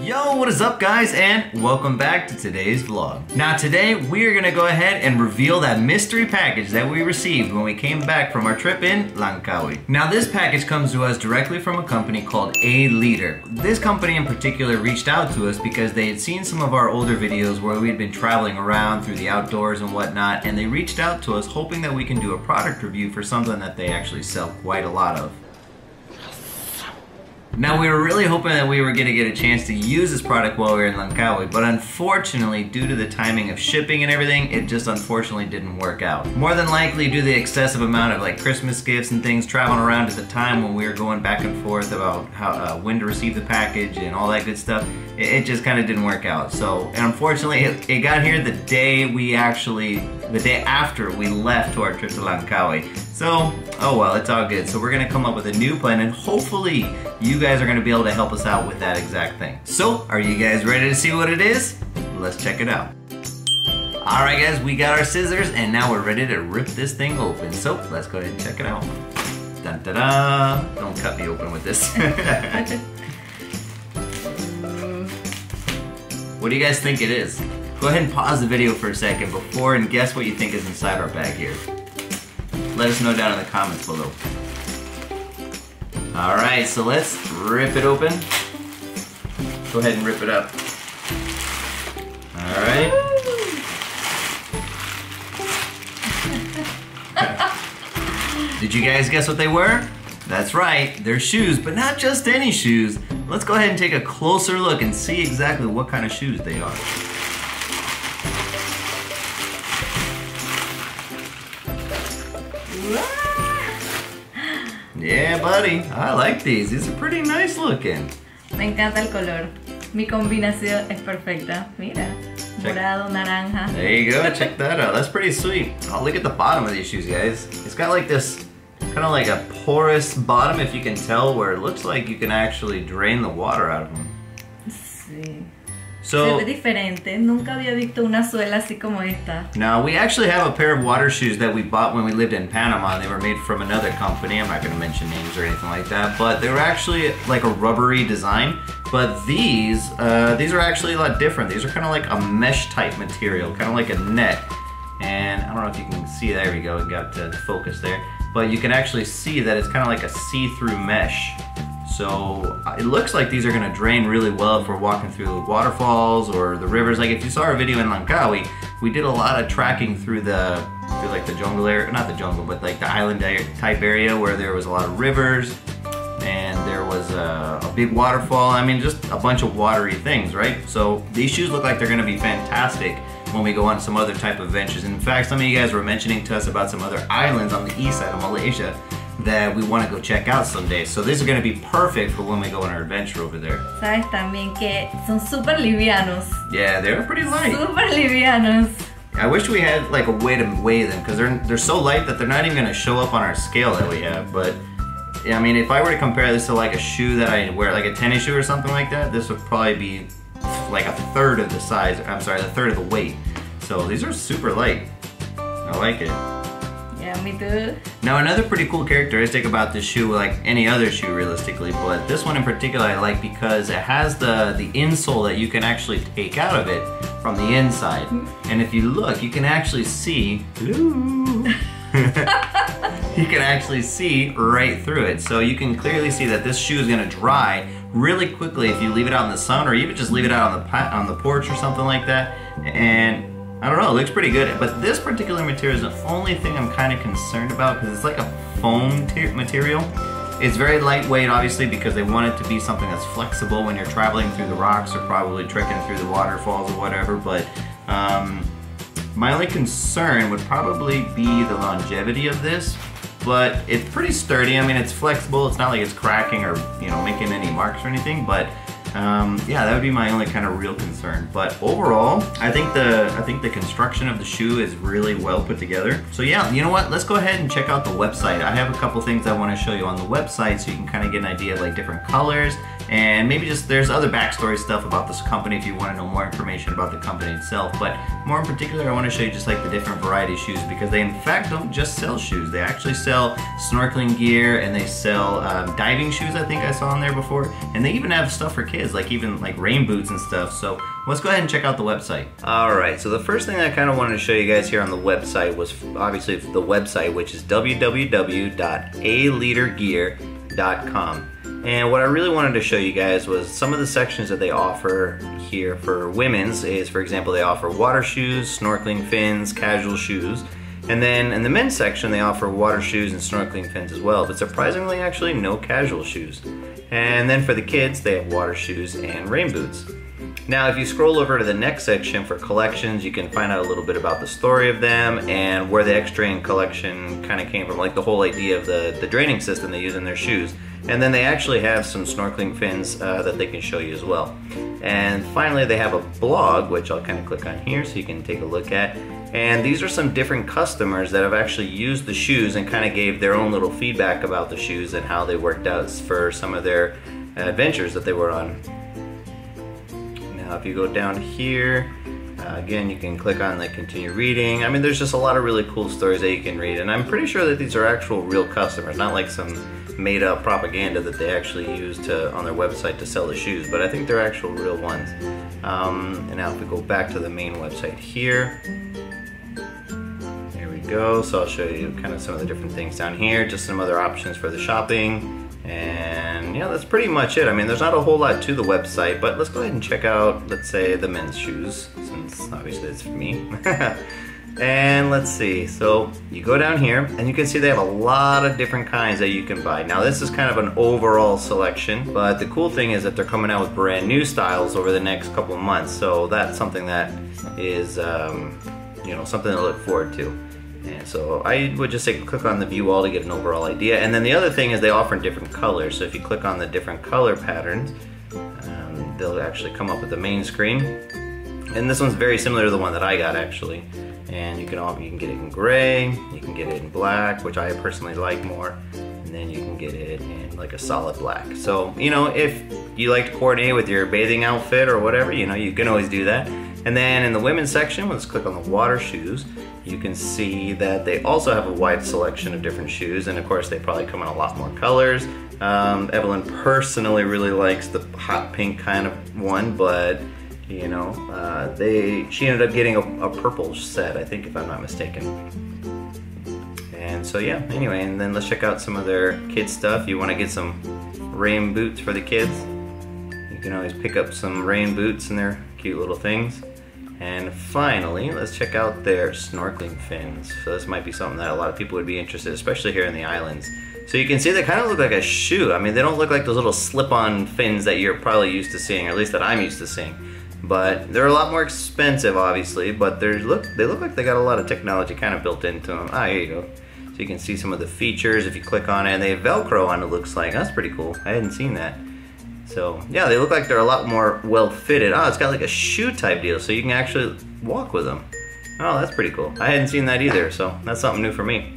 Yo, what is up guys, and welcome back to today's vlog. Now today we are gonna go ahead and reveal that mystery package that we received when we came back from our trip in Langkawi. Now this package comes to us directly from a company called Aleader. This company in particular reached out to us because they had seen some of our older videos where we had been traveling around through the outdoors and whatnot, and they reached out to us hoping that we can do a product review for something that they actually sell quite a lot of. Now we were really hoping that we were going to get a chance to use this product while we were in Langkawi, but unfortunately, due to the timing of shipping and everything, it just unfortunately didn't work out. More than likely due to the excessive amount of like Christmas gifts and things traveling around at the time when we were going back and forth about how when to receive the package and all that good stuff, it just kind of didn't work out. So, and unfortunately, it got here the day after we left to our trip to Langkawi. So, oh well, it's all good. So we're gonna come up with a new plan, and hopefully you guys are gonna be able to help us out with that exact thing. So, are you guys ready to see what it is? Let's check it out. All right guys, we got our scissors and now we're ready to rip this thing open. So, let's go ahead and check it out. Dun da da! Don't cut me open with this. What do you guys think it is? Go ahead and pause the video for a second before and guess what you think is inside our bag here. Let us know down in the comments below. Alright, so let's rip it open. Go ahead and rip it up. Alright. Did you guys guess what they were? That's right, they're shoes, but not just any shoes. Let's go ahead and take a closer look and see exactly what kind of shoes they are. Yeah, buddy, I like these. These are pretty nice looking. Me encanta el color. Mi combinación es perfecta. Mira, morado, naranja. There you go, check that out. That's pretty sweet. Oh, look at the bottom of these shoes, guys. It's got like this, kind of like a porous bottom, if you can tell, where it looks like you can actually drain the water out of them. Sí. So, se ve diferente. Nunca había visto una suela así como esta. now we actually have a pair of water shoes that we bought when we lived in Panama. They were made from another company. I'm not going to mention names or anything like that, but they were actually like a rubbery design. But these are actually a lot different. These are kind of like a mesh type material, kind of like a net. And I don't know if you can see, there we go, it got the focus there. But you can actually see that it's kind of like a see-through mesh. So it looks like these are going to drain really well if we're walking through waterfalls or the rivers. Like if you saw our video in Langkawi, we did a lot of tracking through like the jungle area, not the jungle, but like the island type area where there was a lot of rivers and there was a big waterfall. I mean, just a bunch of watery things, right? So these shoes look like they're going to be fantastic when we go on some other type of ventures. And in fact, some of you guys were mentioning to us about some other islands on the east side of Malaysia that we want to go check out someday. So these are going to be perfect for when we go on our adventure over there. Sabes también que son súper livianos. Yeah, they're pretty light. Súper livianos. I wish we had like a way to weigh them, because they're so light that they're not even going to show up on our scale that we have. But I mean, if I were to compare this to like a shoe that I wear, like a tennis shoe or something like that, this would probably be like a third of the size. I'm sorry, a third of the weight. So these are super light. I like it. Yeah, me too. Now another pretty cool characteristic about this shoe, like any other shoe realistically, but this one in particular I like because it has the insole that you can actually take out of it from the inside. And if you look, you can actually see, you can actually see right through it. So you can clearly see that this shoe is going to dry really quickly if you leave it out in the sun, or even just leave it out on the porch or something like that. And I don't know, it looks pretty good, but this particular material is the only thing I'm kind of concerned about, because it's like a foam material. It's very lightweight, obviously, because they want it to be something that's flexible when you're traveling through the rocks or probably trekking through the waterfalls or whatever. But my only concern would probably be the longevity of this. But it's pretty sturdy. I mean, it's flexible. It's not like it's cracking or, you know, making any marks or anything. But yeah, that would be my only kind of real concern. But overall, I think the construction of the shoe is really well put together. So yeah, you know what? Let's go ahead and check out the website. I have a couple things I want to show you on the website so you can kind of get an idea of like different colors, and maybe just there's other backstory stuff about this company if you want to know more information about the company itself. But more in particular, I want to show you just like the different variety of shoes, because they in fact don't just sell shoes. They actually sell snorkeling gear, and they sell diving shoes, I think I saw on there before, and they even have stuff for kids. kids, like even like rain boots and stuff. So let's go ahead and check out the website. Alright, so the first thing I kind of wanted to show you guys here on the website was obviously the website, which is www.aleadergear.com. And what I really wanted to show you guys was some of the sections that they offer here for women's is, for example, they offer water shoes, snorkeling fins, casual shoes. And then in the men's section, they offer water shoes and snorkeling fins as well, but surprisingly, actually, no casual shoes. And then for the kids, they have water shoes and rain boots. Now, if you scroll over to the next section for collections, you can find out a little bit about the story of them and where the X-Drain collection kind of came from, like the whole idea of the draining system they use in their shoes. And then they actually have some snorkeling fins that they can show you as well. And finally, they have a blog, which I'll kind of click on here so you can take a look at. And these are some different customers that have actually used the shoes and kind of gave their own little feedback about the shoes and how they worked out for some of their adventures that they were on. Now, if you go down here, again, you can click on like continue reading. I mean, there's just a lot of really cool stories that you can read, and I'm pretty sure that these are actual real customers, not like some made up propaganda that they actually use on their website to sell the shoes, but I think they're actual real ones. And now if we go back to the main website here, there we go. So I'll show you kind of some of the different things down here, just some other options for the shopping. And yeah, that's pretty much it. I mean, there's not a whole lot to the website, but let's go ahead and check out, let's say, the men's shoes, since obviously it's for me. And let's see, so you go down here and you can see they have a lot of different kinds that you can buy. Now this is kind of an overall selection, but the cool thing is that they're coming out with brand new styles over the next couple of months. So that's something that is, you know, something to look forward to. And so I would just say click on the view all to get an overall idea. And then the other thing is they offer different colors. So if you click on the different color patterns, they'll actually come up with the main screen. And this one's very similar to the one that I got actually. And you can get it in gray, you can get it in black, which I personally like more, and then you can get it in like a solid black. So, you know, if you like to coordinate with your bathing outfit or whatever, you know, you can always do that. And then in the women's section, let's click on the water shoes. You can see that they also have a wide selection of different shoes, and of course they probably come in a lot more colors. Evelyn personally really likes the hot pink kind of one, but you know, she ended up getting a purple set, I think, if I'm not mistaken. And so yeah, anyway, and then let's check out some of their kids stuff. You want to get some rain boots for the kids, you can always pick up some rain boots and they're cute little things. And finally, let's check out their snorkeling fins. So this might be something that a lot of people would be interested in, especially here in the islands. So you can see they kind of look like a shoe. I mean, they don't look like those little slip-on fins that you're probably used to seeing, or at least that I'm used to seeing. But they're a lot more expensive, obviously, but they look like they got a lot of technology kind of built into them. Ah, here you go. So you can see some of the features if you click on it, and they have Velcro on it, looks like. That's pretty cool. I hadn't seen that. So yeah, they look like they're a lot more well fitted. Oh, it's got like a shoe type deal, so you can actually walk with them. Oh, that's pretty cool. I hadn't seen that either, so that's something new for me.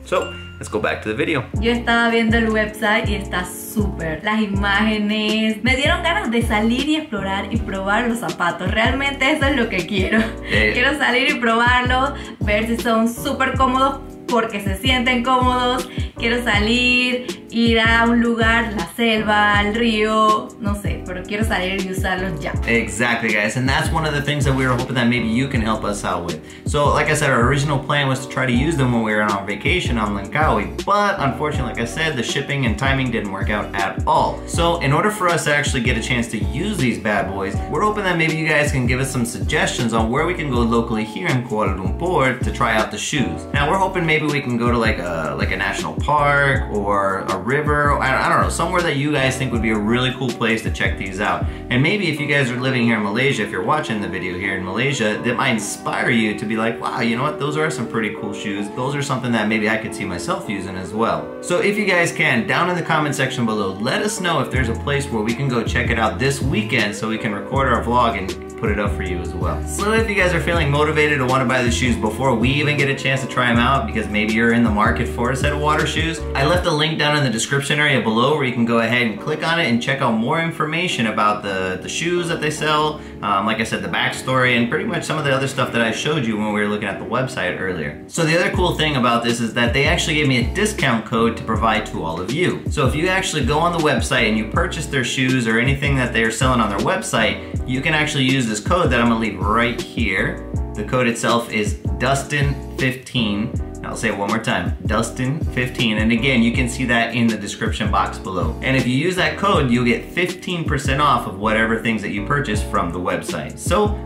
So let's go back to the video. Yo estaba viendo el website y está súper. Las imágenes me dieron ganas de salir y explorar y probar los zapatos. Realmente eso es lo que quiero. Quiero salir y probarlos, ver si son súper cómodos porque se sienten cómodos. Quiero salir, ir a un lugar, la selva, el río, no sé, pero quiero salir y usarlos ya. Exactly, guys, and that's one of the things that we were hoping that maybe you can help us out with. So, like I said, our original plan was to try to use them when we were on our vacation on Langkawi, but unfortunately, like I said, the shipping and timing didn't work out at all. So, in order for us to actually get a chance to use these bad boys, we're hoping that maybe you guys can give us some suggestions on where we can go locally here in Kuala Lumpur to try out the shoes. Now, we're hoping maybe we can go to like a national park or a river, I don't know, somewhere that you guys think would be a really cool place to check these out. And maybe if you guys are living here in Malaysia, if you're watching the video here in Malaysia, that might inspire you to be like, wow, you know what, those are some pretty cool shoes. Those are something that maybe I could see myself using as well. So if you guys can, down in the comment section below, let us know if there's a place where we can go check it out this weekend so we can record our vlog and put it up for you as well. So if you guys are feeling motivated to want to buy the shoes before we even get a chance to try them out, because maybe you're in the market for a set of water shoes, I left a link down in the description area below where you can go ahead and click on it and check out more information about the shoes that they sell. Like I said, the backstory and pretty much some of the other stuff that I showed you when we were looking at the website earlier. So the other cool thing about this is that they actually gave me a discount code to provide to all of you. So if you actually go on the website and you purchase their shoes or anything that they're selling on their website, you can actually use this code that I'm gonna leave right here. The code itself is Dustin15. I'll say it one more time, Dustin15, and again, you can see that in the description box below. And if you use that code, you'll get 15% off of whatever things that you purchase from the website. So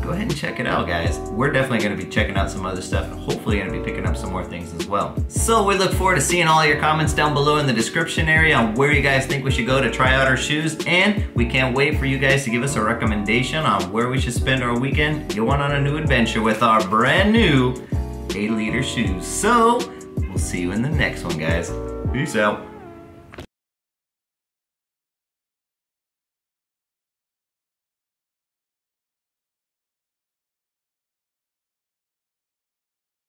go ahead and check it out, guys. We're definitely gonna be checking out some other stuff and hopefully gonna be picking up some more things as well. So we look forward to seeing all your comments down below in the description area on where you guys think we should go to try out our shoes, and we can't wait for you guys to give us a recommendation on where we should spend our weekend going on a new adventure with our brand new Aleader shoes. So we'll see you in the next one, guys. Peace out.